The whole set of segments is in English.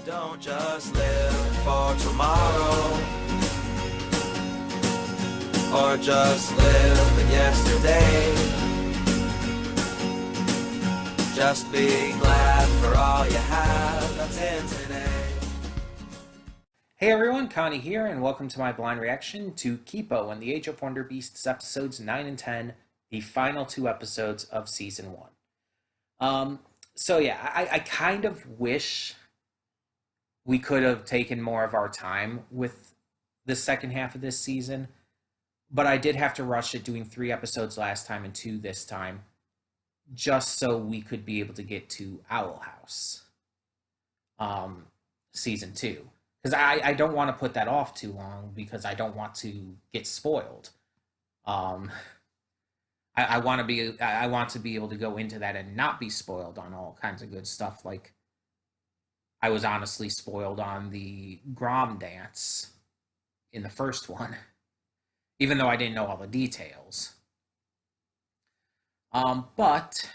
Don't just live for tomorrow, or just live in yesterday. Just be glad for all you have that's in today. Hey everyone, Connie here, and welcome to my blind reaction to Kipo and the Age of Wonderbeasts episodes 9 and 10, the final two episodes of season 1. I kind of wish we could have taken more of our time with the second half of this season, but I did have to rush it, doing 3 episodes last time and 2 this time, just so we could be able to get to Owl House season 2. Because I don't want to put that off too long, because I don't want to get spoiled. I want to be able to go into that and not be spoiled on all kinds of good stuff. Like, I was honestly spoiled on the Grom dance in the first one, even though I didn't know all the details. But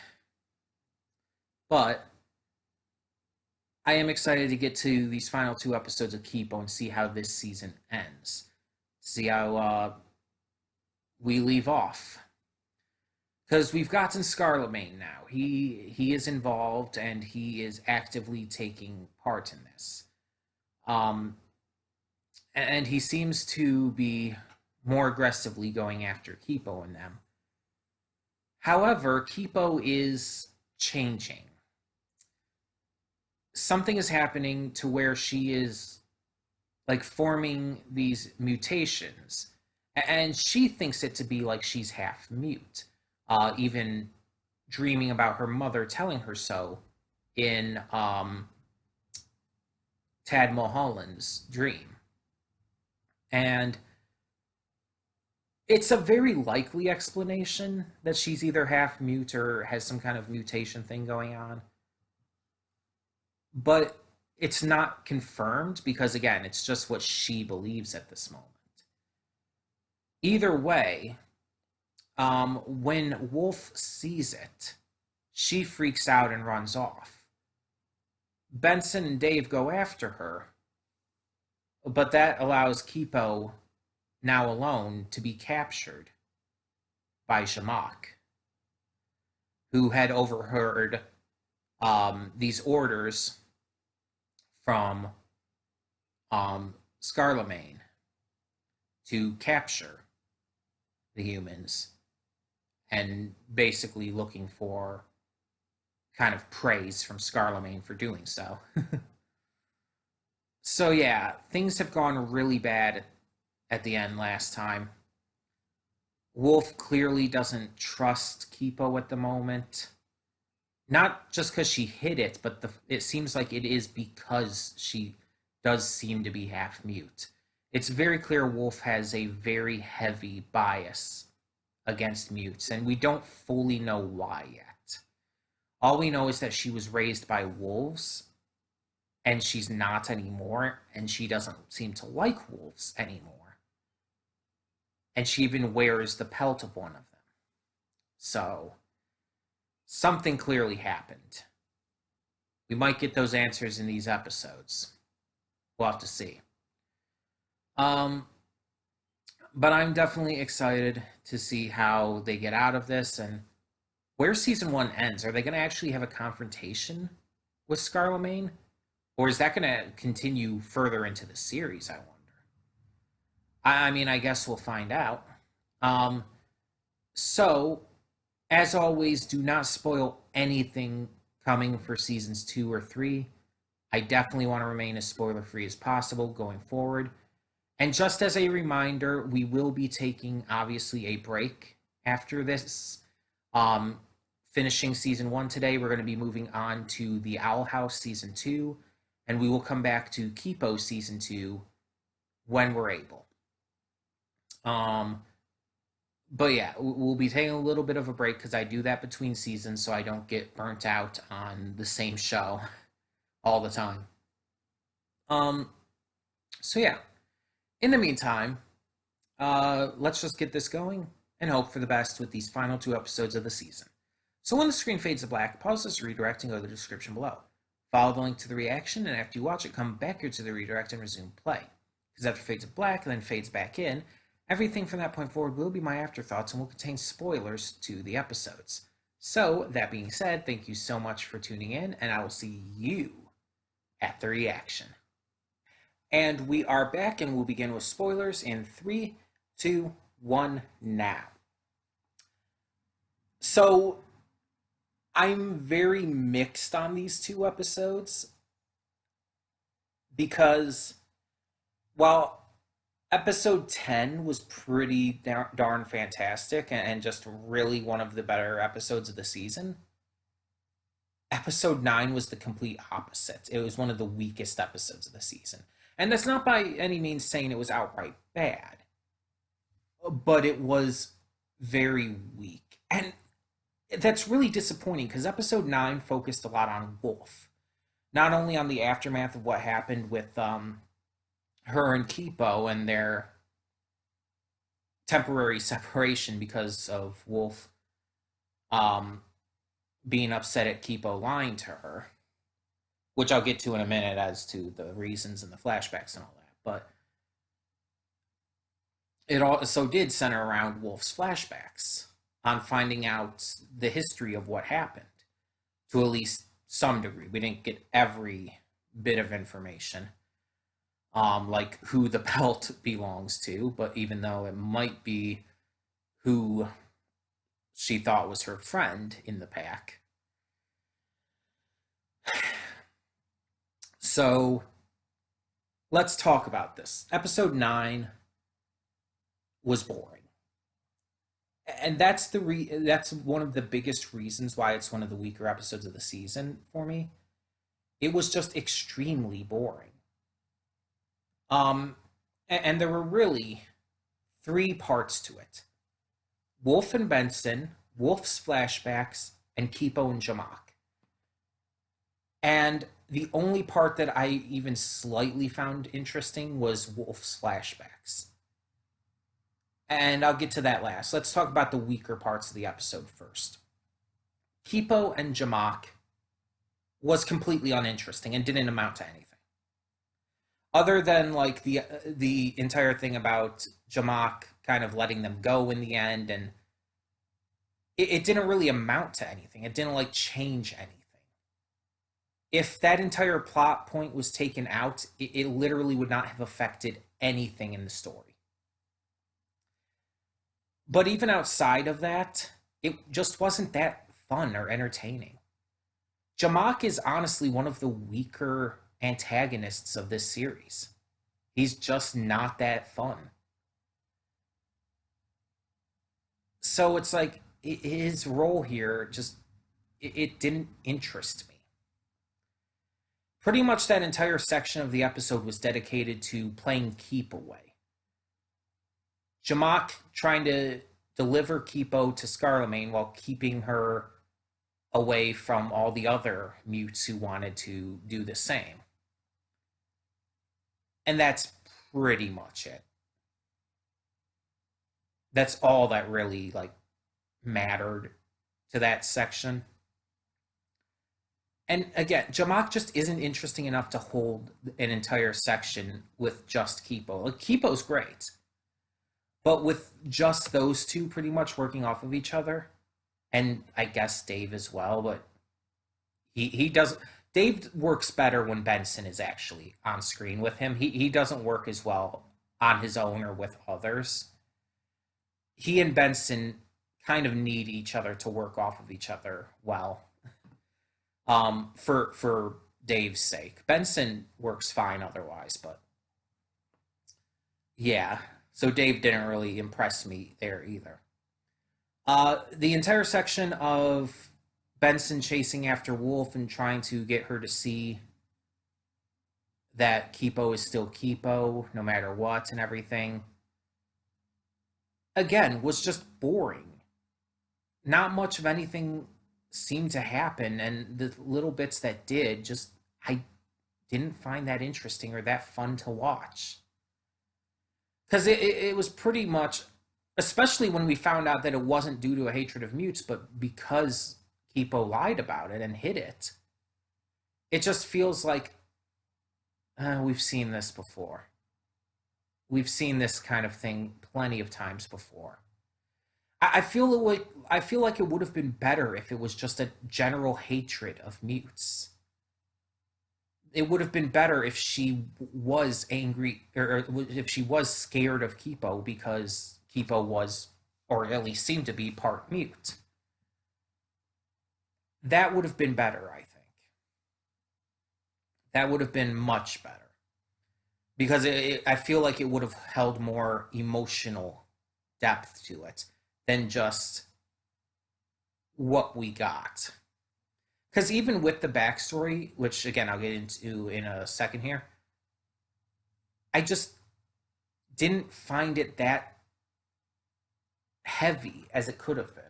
I am excited to get to these final 2 episodes of Kipo and see how this season ends. See how we leave off. Because we've gotten Scarlemagne now. He is involved, and he is actively taking part in this. And he seems to be more aggressively going after Kipo and them. However, Kipo is changing. Something is happening to where she is like forming these mutations, and she thinks it to be like she's half mute, even dreaming about her mother telling her so in Tad Mulholland's dream. And it's a very likely explanation that she's either half mute or has some kind of mutation thing going on. But it's not confirmed because, again, it's just what she believes at this moment. Either way, when Wolf sees it, she freaks out and runs off. Benson and Dave go after her, but that allows Kipo, now alone, to be captured by Shamak, who had overheard these orders from Scarlemagne to capture the humans, and basically looking for kind of praise from Scarlemagne for doing so. So yeah, things have gone really bad at the end last time. Wolf clearly doesn't trust Kipo at the moment. Not just because she hid it, but it seems like it is because she does seem to be half mute. It's very clear Wolf has a very heavy bias against mutes, and we don't fully know why yet. All we know is that she was raised by wolves, and she's not anymore, and she doesn't seem to like wolves anymore. And she even wears the pelt of one of them. So something clearly happened. We might get those answers in these episodes. We'll have to see. But I'm definitely excited to see how they get out of this and where season 1 ends. Are they going to actually have a confrontation with Scarlemagne? Or is that going to continue further into the series, I wonder? I mean, I guess we'll find out. So, as always, do not spoil anything coming for seasons 2 or 3. I definitely want to remain as spoiler-free as possible going forward. And just as a reminder, we will be taking, obviously, a break after this. Finishing season 1 today, we're going to be moving on to the Owl House season 2, and we will come back to Kipo season 2 when we're able. But yeah, we'll be taking a little bit of a break because I do that between seasons so I don't get burnt out on the same show all the time. So yeah, in the meantime, let's just get this going and hope for the best with these final 2 episodes of the season. So when the screen fades to black, pause this redirect and go to the description below. Follow the link to the reaction, and after you watch it, come back here to the redirect and resume play. Because after fades to black and then fades back in, everything from that point forward will be my afterthoughts and will contain spoilers to the episodes. So, that being said, thank you so much for tuning in, and I will see you at the reaction. And we are back, and we'll begin with spoilers in 3, 2, 1, now. So, I'm very mixed on these two episodes because, while episode 10 was pretty darn fantastic and just really one of the better episodes of the season, episode 9 was the complete opposite. It was one of the weakest episodes of the season. And that's not by any means saying it was outright bad, but it was very weak. And that's really disappointing because episode 9 focused a lot on Wolf. Not only on the aftermath of what happened with her and Kipo and their temporary separation because of Wolf being upset at Kipo lying to her, which I'll get to in a minute as to the reasons and the flashbacks and all that. But it also did center around Wolf's flashbacks on finding out the history of what happened to at least some degree. We didn't get every bit of information, like who the belt belongs to, but even though it might be who she thought was her friend in the pack. So let's talk about this. Episode 9 was boring. And that's that's one of the biggest reasons why it's one of the weaker episodes of the season for me. It was just extremely boring. And there were really 3 parts to it. Wolf and Benson, Wolf's flashbacks, and Kipo and Jamak. And the only part that I even slightly found interesting was Wolf's flashbacks. And I'll get to that last. Let's talk about the weaker parts of the episode first. Kipo and Jamak was completely uninteresting and didn't amount to anything. Other than like the entire thing about Jamak kind of letting them go in the end, and it didn't really amount to anything. It didn't like change anything. If that entire plot point was taken out, it literally would not have affected anything in the story. But even outside of that, it just wasn't that fun or entertaining. Jamak is honestly one of the weaker antagonists of this series. He's just not that fun. So it's like his role here just it didn't interest me. Pretty much that entire section of the episode was dedicated to playing keep away. Jamak trying to deliver Kipo to Scarlemagne while keeping her away from all the other mutes who wanted to do the same. And that's pretty much it. That's all that really like mattered to that section. And again, Jamak just isn't interesting enough to hold an entire section with just Kipo. Like, Kipo's great. But with just those two pretty much working off of each other, and I guess Dave as well, but he does. Dave works better when Benson is actually on screen with him. He doesn't work as well on his own or with others. He and Benson kind of need each other to work off of each other well. For Dave's sake. Benson works fine otherwise, but yeah. So Dave didn't really impress me there either. The entire section of Benson chasing after Wolf and trying to get her to see that Kipo is still Kipo, no matter what, and everything, again, was just boring. Not much of anything seemed to happen, and the little bits that did, just, I didn't find that interesting or that fun to watch. Because it was pretty much, especially when we found out that it wasn't due to a hatred of mutes, but because Kipo lied about it and hid it, it just feels like we've seen this before. We've seen this kind of thing plenty of times before. I feel like it would have been better if it was just a general hatred of mutes. It would have been better if she was angry, or if she was scared of Kipo because Kipo was, or at least seemed to be, part mute. That would have been better, I think. That would have been much better. Because I feel like it would have held more emotional depth to it than just what we got. Because even with the backstory, which again I'll get into in a second here, I just didn't find it that heavy as it could have been.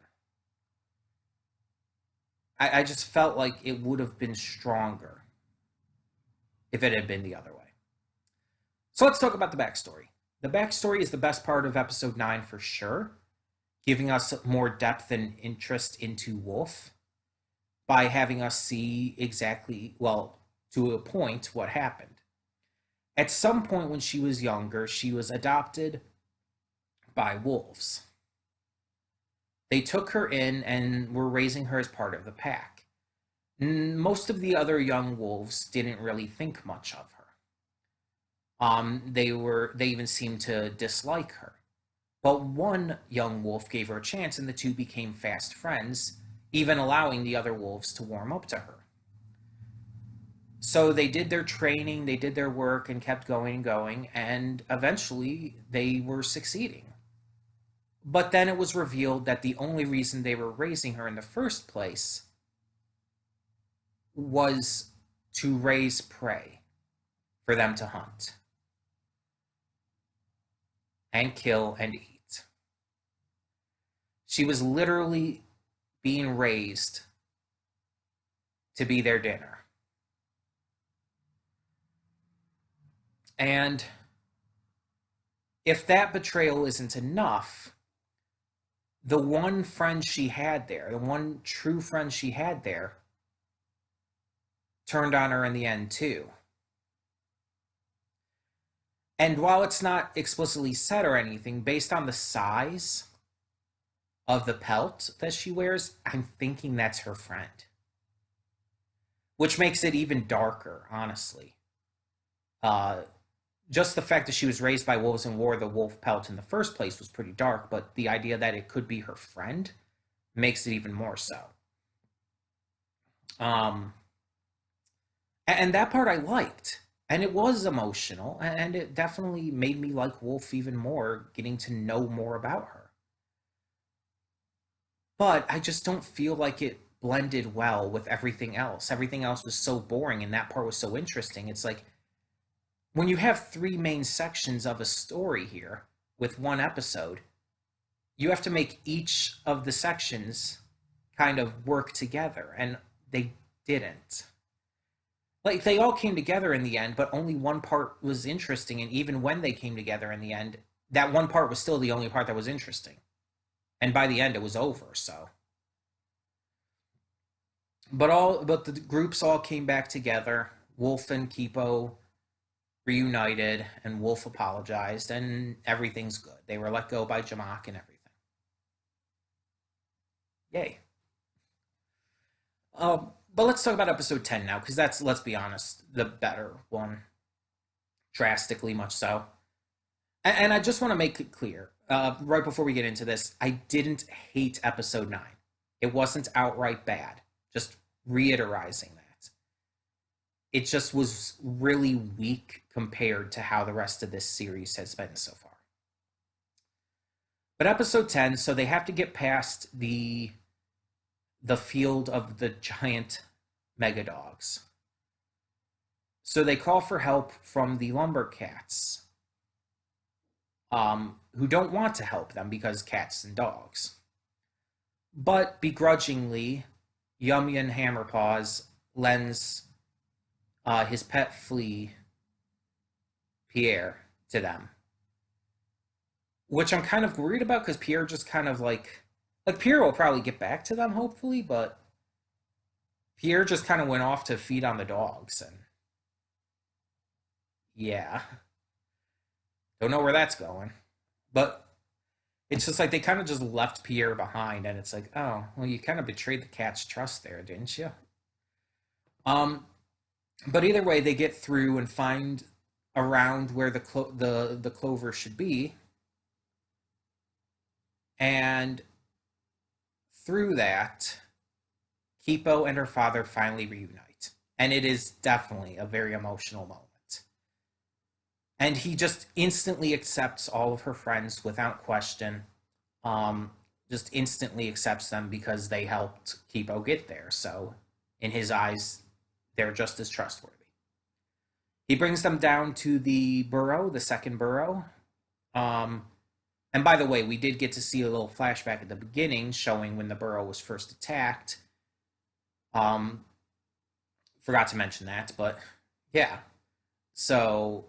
I just felt like it would have been stronger if it had been the other way. So let's talk about the backstory. The backstory is the best part of episode 9 for sure, giving us more depth and interest into Wolf by having us see exactly, well, to a point, what happened. At some point when she was younger, she was adopted by wolves. They took her in and were raising her as part of the pack. Most of the other young wolves didn't really think much of her. They even seemed to dislike her. But one young wolf gave her a chance, and the two became fast friends, even allowing the other wolves to warm up to her. So they did their training, they did their work, and kept going and going, and eventually they were succeeding. But then it was revealed that the only reason they were raising her in the first place was to raise prey for them to hunt and kill and eat. She was literally being raised to be their dinner. And if that betrayal isn't enough, the one friend she had there, the one true friend she had there, turned on her in the end too. And while it's not explicitly said or anything, based on the size of the pelt that she wears, I'm thinking that's her friend. Which makes it even darker, honestly. Just the fact that she was raised by wolves and wore the wolf pelt in the first place was pretty dark, but the idea that it could be her friend makes it even more so. And that part I liked. And it was emotional, and it definitely made me like Wolf even more, getting to know more about her. But I just don't feel like it blended well with everything else. Everything else was so boring, and that part was so interesting. It's like, when you have 3 main sections of a story here with one episode, you have to make each of the sections kind of work together, and they didn't. Like, they all came together in the end, but only one part was interesting, and even when they came together in the end, that one part was still the only part that was interesting. And by the end, it was over, so. But the groups all came back together. Wolf and Kipo reunited, and Wolf apologized, and everything's good. They were let go by Jamak and everything. Yay. But let's talk about episode 10 now, because that's, let's be honest, the better one. Drastically much so. And I just want to make it clear, right before we get into this, I didn't hate episode 9. It wasn't outright bad. Just reiterizing that. It just was really weak compared to how the rest of this series has been so far. But episode 10, so they have to get past the field of the giant megadogs. So they call for help from the lumber cats, who don't want to help them because cats and dogs. But begrudgingly, Yumyan Hammerpaws lends his pet flea, Pierre, to them. Which I'm kind of worried about, because Pierre just kind of like Pierre will probably get back to them, hopefully, but Pierre just kind of went off to feed on the dogs, and yeah, don't know where that's going. But it's just like they kind of just left Pierre behind, and it's like, oh, well, you kind of betrayed the cat's trust there, didn't you? Um, but either way, they get through and find around where the clover should be, and through that, Kipo and her father finally reunite, and it is definitely a very emotional moment. And he just instantly accepts all of her friends without question. Um, just instantly accepts them because they helped Kipo get there. So, in his eyes, they're just as trustworthy. He brings them down to the burrow, the second burrow. Um, and by the way, we did get to see a little flashback at the beginning showing when the burrow was first attacked. Um, Forgot to mention that, but yeah. So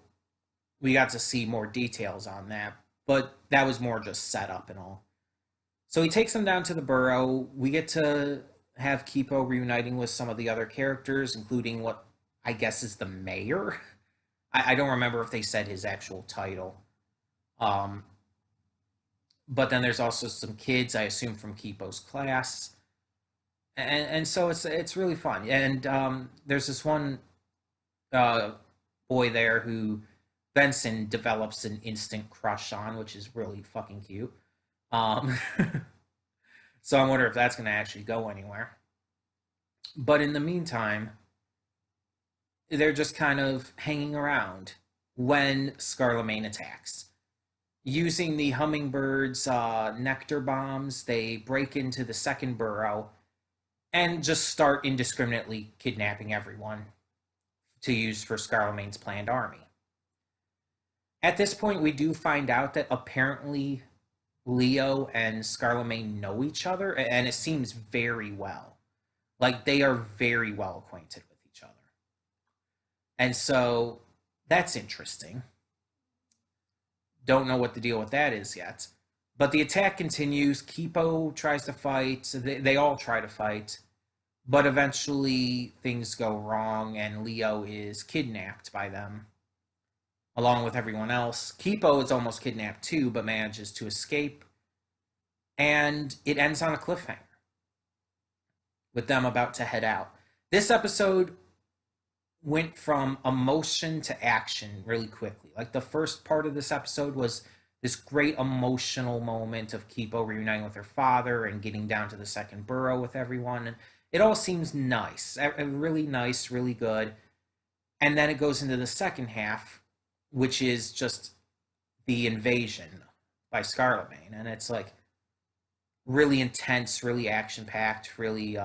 we got to see more details on that, but that was more just set up and all. So he takes them down to the burrow. We get to have Kipo reuniting with some of the other characters, including what I guess is the mayor. I don't remember if they said his actual title. Um, but then there's also some kids, I assume, from Kipo's class. And so it's really fun. And there's this one uh, boy there who Benson develops an instant crush on, which is really fucking cute. Um, so I wonder if that's going to actually go anywhere. But in the meantime, they're just kind of hanging around when Scarlemagne attacks. Using the hummingbird's nectar bombs, they break into the second burrow and just start indiscriminately kidnapping everyone to use for Scarlemagne's planned army. At this point, we do find out that apparently Leo and Scarlemagne know each other, and it seems very well. Like they are very well acquainted with each other. And so that's interesting. Don't know what the deal with that is yet. But the attack continues. Kipo tries to fight. They all try to fight. But eventually things go wrong and Leo is kidnapped by them, along with everyone else. Kipo is almost kidnapped too, but manages to escape. And it ends on a cliffhanger, with them about to head out. This episode went from emotion to action really quickly. Like the first part of this episode was this great emotional moment of Kipo reuniting with her father and getting down to the second burrow with everyone. And it all seems nice, really nice, really good. And then it goes into the second half, which is just the invasion by Scarlemagne. And it's like really intense, really action-packed, really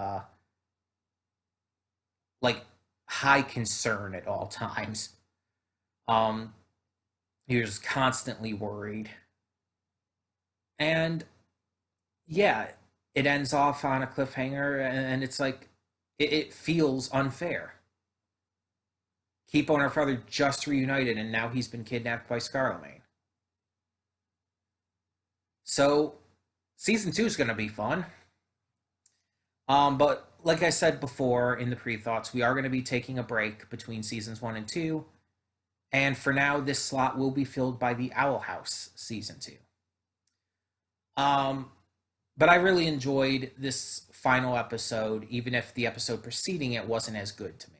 like high concern at all times. You're just constantly worried. And yeah, it ends off on a cliffhanger, and it's like it feels unfair. Kipo and her father just reunited, and now he's been kidnapped by Scarlemagne. So season 2 is going to be fun. But like I said before in the pre-thoughts, we are going to be taking a break between seasons 1 and 2. And for now, this slot will be filled by the Owl House season 2. But I really enjoyed this final episode, even if the episode preceding it wasn't as good to me.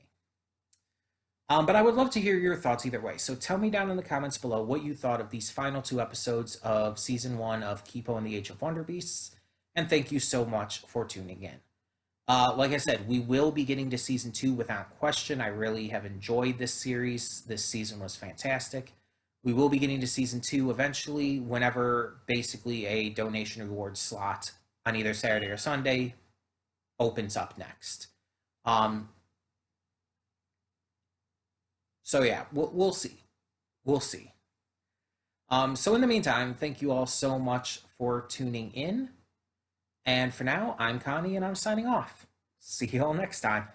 But I would love to hear your thoughts either way. So tell me down in the comments below what you thought of these final 2 episodes of season 1 of Kipo and the Age of Wonderbeasts. And thank you so much for tuning in. Like I said, we will be getting to season 2 without question. I really have enjoyed this series. This season was fantastic. We will be getting to season 2 eventually, whenever basically a donation reward slot on either Saturday or Sunday opens up next. So yeah, we'll see. We'll see. So in the meantime, thank you all so much for tuning in. And for now, I'm Connie, and I'm signing off. See you all next time.